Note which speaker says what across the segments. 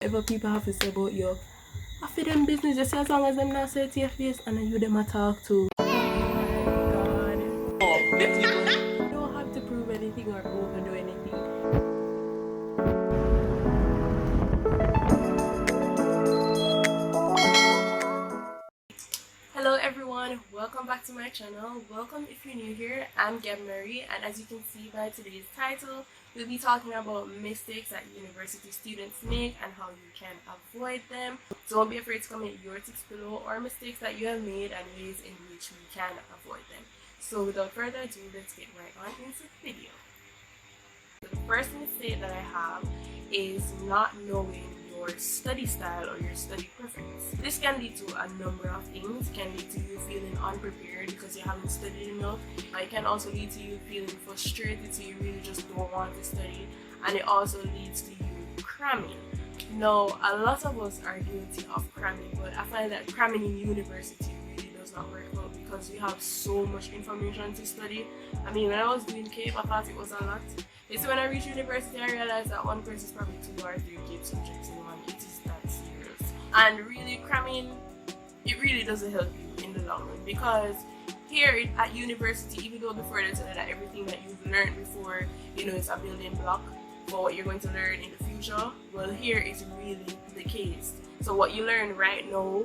Speaker 1: Whatever people have to say about you, I feel them business just as long as them not say it to your face and then you them a talk to. Oh my god. Oh, you don't have to prove anything or overdo anything. Hello everyone, welcome back to my channel. Welcome if you're new here. I'm GabMarie, and as you can see by today's title, we'll be talking about mistakes that university students make and how you can avoid them. Don't be afraid to comment your tips below or mistakes that you have made and ways in which we can avoid them. So without further ado, let's get right on into the video. The first mistake that I have is not knowing your study style or your study preference. This can lead to a number of things. It can lead to you feeling unprepared because you haven't studied enough. It can also lead to you feeling frustrated, so you really just don't want to study, and it also leads to you cramming. Now, a lot of us are guilty of cramming, but I find that cramming in university really does not work out because you have so much information to study. I mean, when I was doing CAPE, I thought it was a lot. So when I reached university, I realized that one course is probably 2 or 3 CAPE subjects in one. It is that serious. And really, cramming, it really doesn't help you in the long run, because here at university, even though before they tell you that everything that you've learned before, it's a building block for what you're going to learn in the future, well, here is really the case. So what you learn right now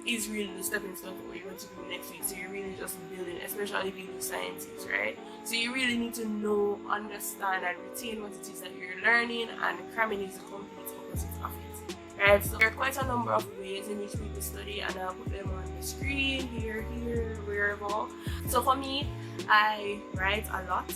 Speaker 1: is really the stepping stone for what you're going to do next week. So you're really just building, especially if you do sciences, right? So you really need to know, understand, and retain what it is that you're learning, and cramming is the complete opposite of it, right? So there are quite a number of ways in which people study, and I'll put them on the screen here, wherever. So for me, I write a lot.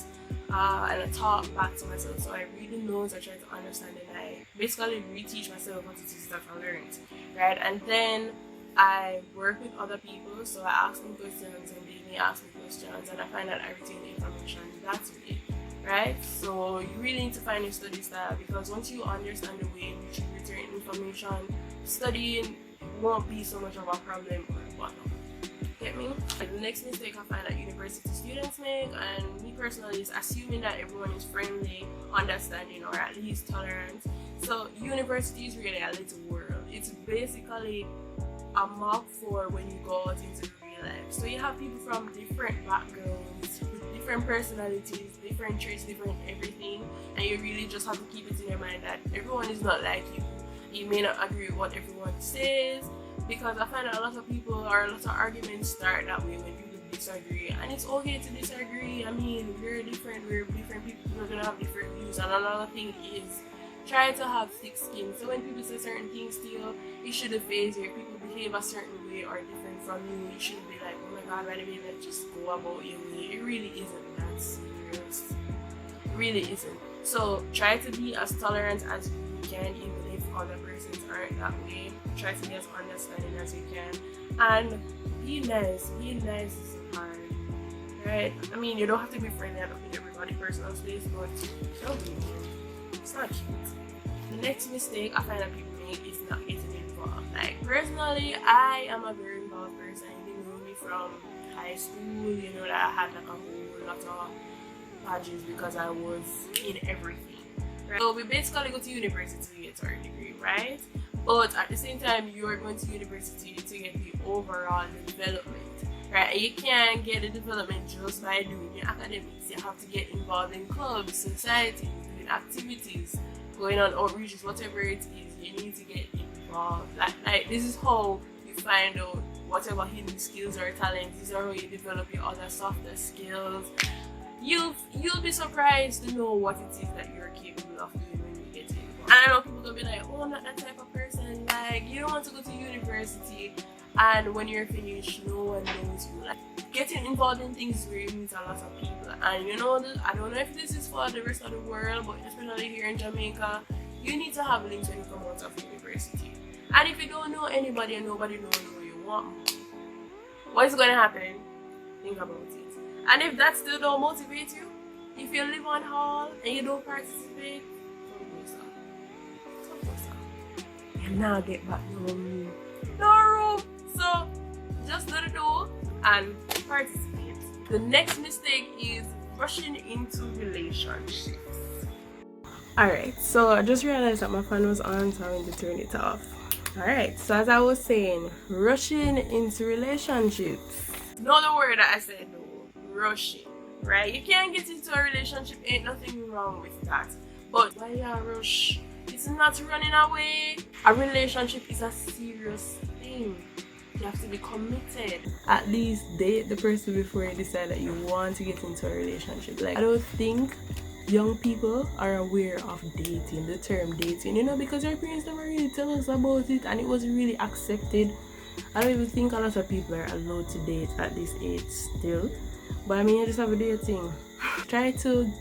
Speaker 1: And I talk back to myself. So I read the notes, I try to understand it, and I basically reteach myself what it is that I learned, right? And then I work with other people, so I ask them questions and they may ask me questions, and I find that I retain the information that way, right? So you really need to find your study style, because once you understand the way in which you retain information, studying won't be so much of a problem or whatnot. Get me? The next mistake I find that university students make, and me personally, is assuming that everyone is friendly, understanding, or at least tolerant. So university is really a little world. It's basically a mock for when you go out into real life. So you have people from different backgrounds, with different personalities, different traits, different everything, and you really just have to keep it in your mind that everyone is not like you. You may not agree with what everyone says, because I find that a lot of people, or a lot of arguments start that way when people disagree, and it's okay to disagree. I mean, we're different people, we're gonna have different views, and another thing is try to have thick skin. So when people say certain things to you, it shouldn't faze you. If people behave a certain way or different from you, you shouldn't be like, oh my god, why do you just go about your way? It really isn't that serious. It really isn't. So try to be as tolerant as you can, even if other persons aren't that way. Try to be as understanding as you can, and be nice. Being nice is hard, right? I mean, you don't have to be friendly and open everybody personal space, but don't be mean. It's not cute. The next mistake I find that people make is not getting involved. Like, personally, I am a very involved person. You know me from high school, you know that I had like a whole lot of badges because I was in everything, right? So we basically go to university to get our degree, right? But at the same time, you're going to university to get the overall development, right? And you can't get the development just by doing your academics. You have to get involved in clubs, societies, doing activities, going on outreaches, whatever it is. You need to get involved. Like this is how you find out whatever hidden skills or talents. These are how you develop your other softer skills. You'll be surprised to know what it is that you're capable of doing when you get in. And I know people gonna be like, oh, I'm not that type of person. Like, you don't want to go to university, and when you're finished, no one knows you. Like, getting involved in things really meets a lot of people. And I don't know if this is for the rest of the world, but especially here in Jamaica, you need to have links when you come out of university. And if you don't know anybody and nobody knows where you want more, what is going to happen? Think about it. And if that still don't motivate you, if you live on hall and you don't participate, come closer. And now get back no room. No room! So just let it do and participate. The next mistake is rushing into relationships. Alright, so I just realized that my fan was on, so I went to turn it off. Alright, so as I was saying, rushing into relationships. Know the word that I said though, rushing, right? You can't get into a relationship, ain't nothing wrong with that. But why you rush? It's not running away. A relationship is a serious thing. You have to be committed. At least date the person before you decide that you want to get into a relationship. Like, I don't think young people are aware of dating, the term dating, you know, because our parents never really tell us about it and it wasn't really accepted. I don't even think a lot of people are allowed to date at this age still. But I mean, you just have a dating. Try to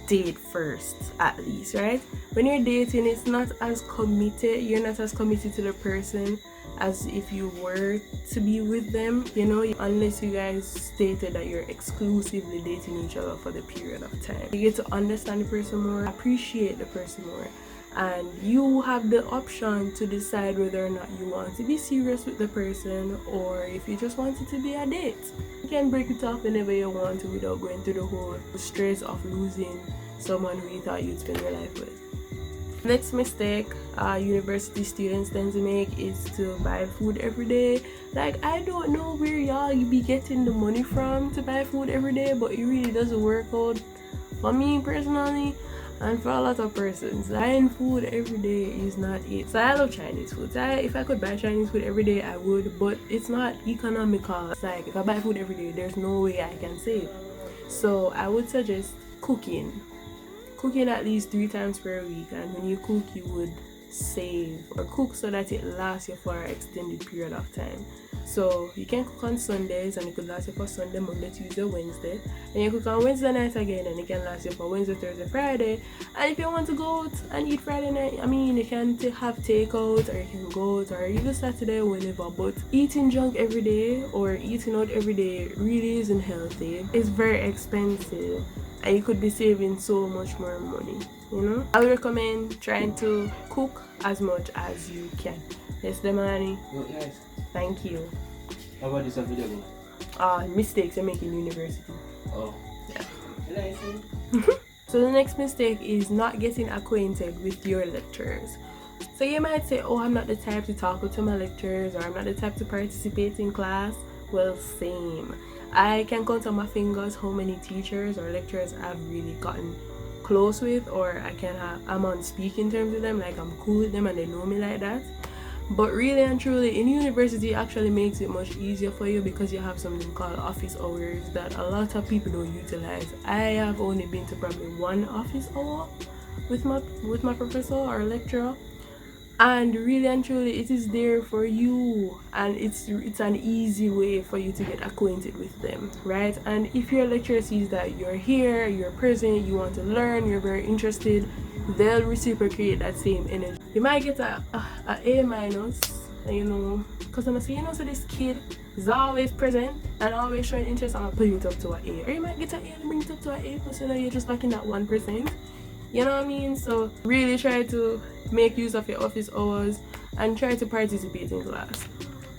Speaker 1: date first, at least, right? When you're dating, it's not as committed, you're not as committed to the person as if you were to be with them, you know, unless you guys stated that you're exclusively dating each other for the period of time. You get to understand the person more, appreciate the person more, and you have the option to decide whether or not you want to be serious with the person or if you just want it to be a date. You can break it off whenever you want to without going through the whole stress of losing someone who you thought you'd spend your life with. Next mistake university students tend to make is to buy food every day. Like, I don't know where y'all be getting the money from to buy food every day, but it really doesn't work out for me personally and for a lot of persons. Buying food every day is not it. So I love Chinese food. If I could buy Chinese food every day, I would, but it's not economical. It's like, if I buy food every day, there's no way I can save. So I would suggest cooking at least 3 times per week, and when you cook you would save or cook so that it lasts you for an extended period of time. So you can cook on Sundays and it could last you for Sunday, Monday, Tuesday, Wednesday, and you cook on Wednesday night again and it can last you for Wednesday, Thursday, Friday. And if you want to go out and eat Friday night, I mean, you can have takeout or you can go out or even Saturday, whenever. But eating junk every day or eating out every day really isn't healthy. It's very expensive and you could be saving so much more money, you know. I would recommend trying to cook as much as you can. Yes, GabMarie.
Speaker 2: Oh, yes.
Speaker 1: Thank you.
Speaker 2: How about this available?
Speaker 1: Mistakes you make in university.
Speaker 2: Oh.
Speaker 1: Yeah. So the next mistake is not getting acquainted with your lecturers. So you might say, oh, I'm not the type to talk to my lecturers, or I'm not the type to participate in class. Well, same. I can count on my fingers how many teachers or lecturers I've really gotten close with, or I'm on speaking terms with them, like I'm cool with them and they know me like that. But really and truly, in university, it actually makes it much easier for you because you have something called office hours that a lot of people don't utilize. I have only been to probably 1 office hour with my professor or lecturer, and really and truly it is there for you, and it's an easy way for you to get acquainted with them, right? And if your lecturer sees that you're here, you're present, you want to learn, you're very interested, they'll reciprocate that same energy. You might get a A minus, you know, because I'm saying, you know, so this kid is always present and always showing interest, I'm gonna put it up to an A. Or you might get an A and bring it up to an A because, you know, you're just lacking that 1%. You know what I mean? So really try to make use of your office hours and try to participate in class.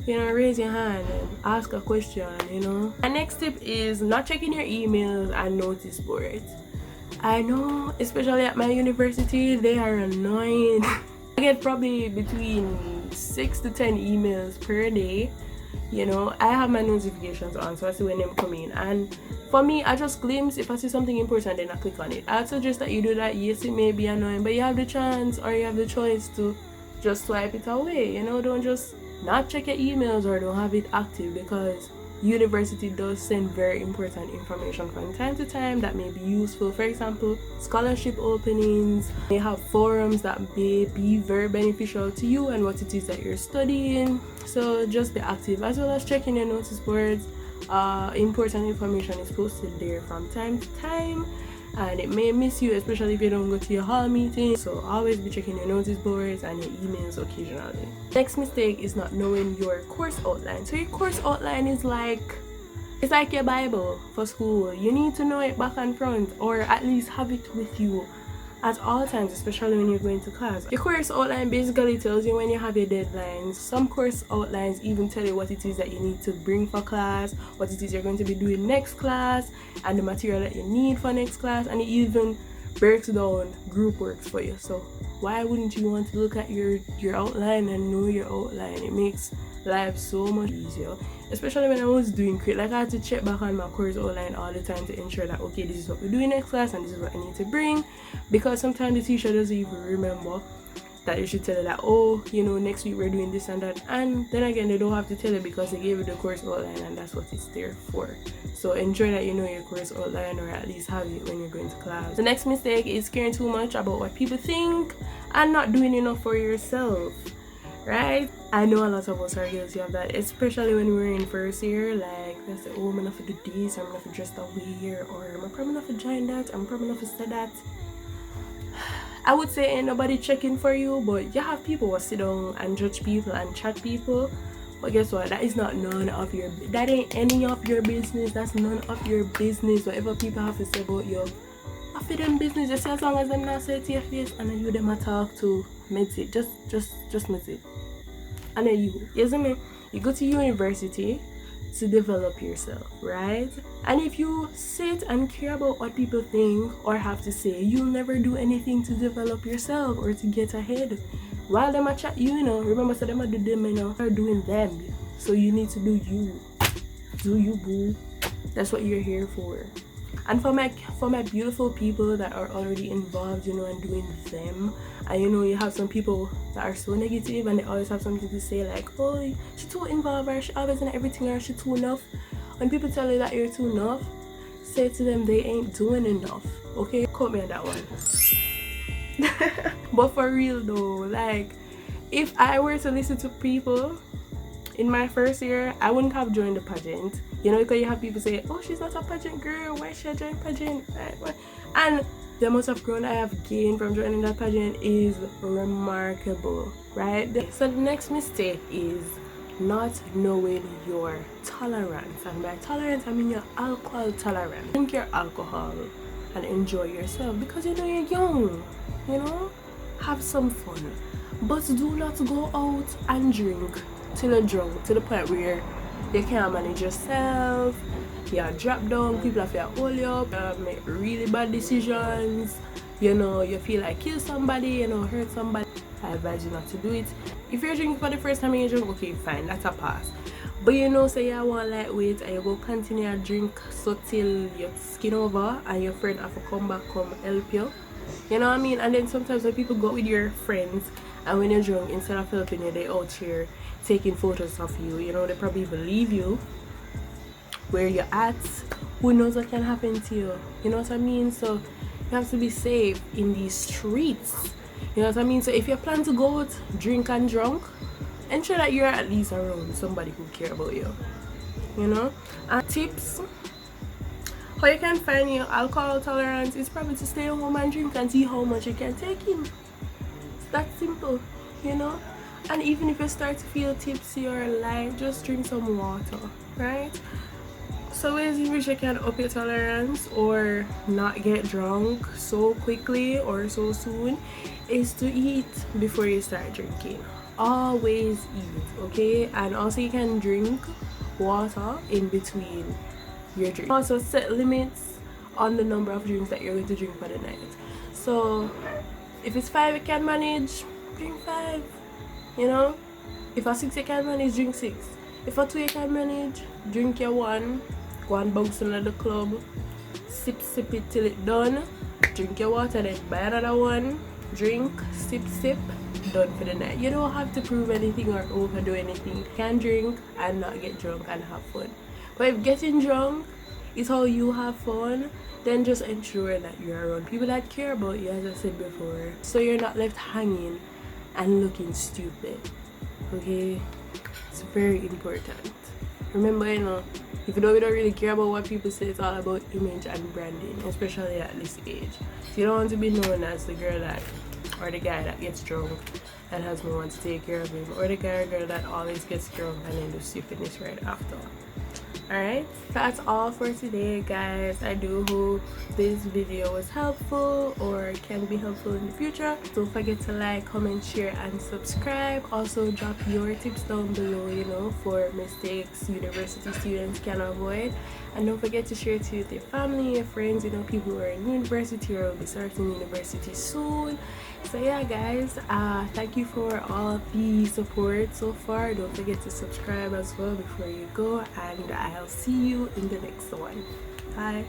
Speaker 1: You know, raise your hand and ask a question, you know. My next tip is not checking your emails and notice boards. I know, especially at my university, they are annoying. I get probably between 6 to 10 emails per day. You know, I have my notifications on, so I see when them come in. And for me, I just glimpse. If I see something important, then I click on it. I'd suggest that you do that. Yes, it may be annoying, but you have the chance or you have the choice to just swipe it away. You know, don't just not check your emails or don't have it active, because university does send very important information from time to time that may be useful. For example, scholarship openings, they have forums that may be very beneficial to you and what it is that you're studying. So just be active, as well as checking your notice boards. Important information is posted there from time to time, and it may miss you, especially if you don't go to your hall meeting. So always be checking your notice boards and your emails occasionally. Next mistake is not knowing your course outline. So your course outline is it's like your Bible for school. You need to know it back and front, or at least have it with you at all times, especially when you're going to class. Your course outline basically tells you when you have your deadlines. Some course outlines even tell you what it is that you need to bring for class, what it is you're going to be doing next class, and the material that you need for next class, and it even breaks down group works for you. So why wouldn't you want to look at your outline and know your outline? It makes life so much easier. Especially when I was doing crit, like I had to check back on my course outline all the time to ensure that okay, this is what we're doing next class and this is what I need to bring, because sometimes the teacher doesn't even remember that you should tell her that, oh, you know, next week we're doing this and that. And then again, they don't have to tell you because they gave you the course outline and that's what it's there for. So ensure that you know your course outline, or at least have it when you're going to class. The next mistake is caring too much about what people think and not doing enough for yourself, right? I know a lot of us are guilty of that, especially when we're in first year. Like, they say, oh, I'm enough to do this, or I'm enough to dress that way, or I'm probably enough to join that, I'm probably enough to say that. I would say ain't nobody checking for you, but you have people who sit down and judge people and chat people. But guess what? That is not none of your. That ain't any of your business. That's none of your business. Whatever people have to say about you, I feel them business. Just as long as them not say it to your face, and then you them a talk to, meds it. Just meds it. And then you see me? You go to university to develop yourself, right? And if you sit and care about what people think or have to say, you'll never do anything to develop yourself or to get ahead. While them a chat you know, remember, so them a do them, you know, are doing them. So you need to do you. Do you, boo. That's what you're here for. And for my beautiful people that are already involved, you know, and doing them, and you know, you have some people that are so negative and they always have something to say like, oh, she's too involved, or she always in everything, or she's too enough. When people tell you that you're too enough, say to them they ain't doing enough. Okay, quote me on that one. But for real though, like, if I were to listen to people in my first year, I wouldn't have joined the pageant. You know, because you have people say, oh, she's not a pageant girl, why should I join pageant? And the amount of ground I have gained from joining that pageant is remarkable, right? So the next mistake is not knowing your tolerance. And by tolerance, I mean your alcohol tolerance. Drink your alcohol and enjoy yourself, because you know you're young, you know? Have some fun. But do not go out and drink till you're drunk, to the point where you can't manage yourself, you drop down, people have to hold you up, make really bad decisions, you know, you feel like kill somebody, you know, hurt somebody. I advise you not to do it. If you're drinking for the first time and you drink, okay, fine, that's a pass. But you know, say you want lightweight and you go continue to drink so till your skin over and your friend have to come back, come help you. You know what I mean? And then sometimes when people go with your friends and when you're drunk, instead of helping you, they out here taking photos of you, you know, they probably even leave you where you're at. Who knows what can happen to you? You know what I mean? So you have to be safe in these streets. You know what I mean? So if you plan to go out, drink and drunk, ensure that you're at least around somebody who care about you. You know? And tips, how you can find your alcohol tolerance is probably to stay home and drink and see how much you can take in. It's that simple, you know? And even if you start to feel tipsy or light, just drink some water, right? So ways in which you can up your tolerance or not get drunk so quickly or so soon is to eat before you start drinking. Always eat, okay? And also you can drink water in between your drinks. Also set limits on the number of drinks that you're going to drink for the night. So if it's 5 you can manage, drink 5. You know, if a 6 you can manage, drink 6. If a 2 you can manage, drink your 1. Go and bounce in at the club. Sip it till it done. Drink your water, then buy another 1. Drink, sip, done for the night. You don't have to prove anything or overdo anything. You can drink and not get drunk and have fun. But if getting drunk is how you have fun, then just ensure that you're around people that care about you, as I said before, so you're not left hanging and looking stupid. Okay, it's very important. Remember, you know, if you don't really care about what people say, it's all about image and branding, especially at this age. So you don't want to be known as the girl that, or the guy that gets drunk and has no one to take care of him, or the guy or girl that always gets drunk and then do stupidness right after. Alright, so that's all for today, guys. I do hope this video was helpful or can be helpful in the future. Don't forget to like, comment, share, and subscribe. Also, drop your tips down below, for mistakes university students can avoid. And don't forget to share it with your family, your friends, people who are in university or will be starting university soon. So yeah, guys, thank you for all the support so far. Don't forget to subscribe as well before you go, and I'll see you in the next one. Bye.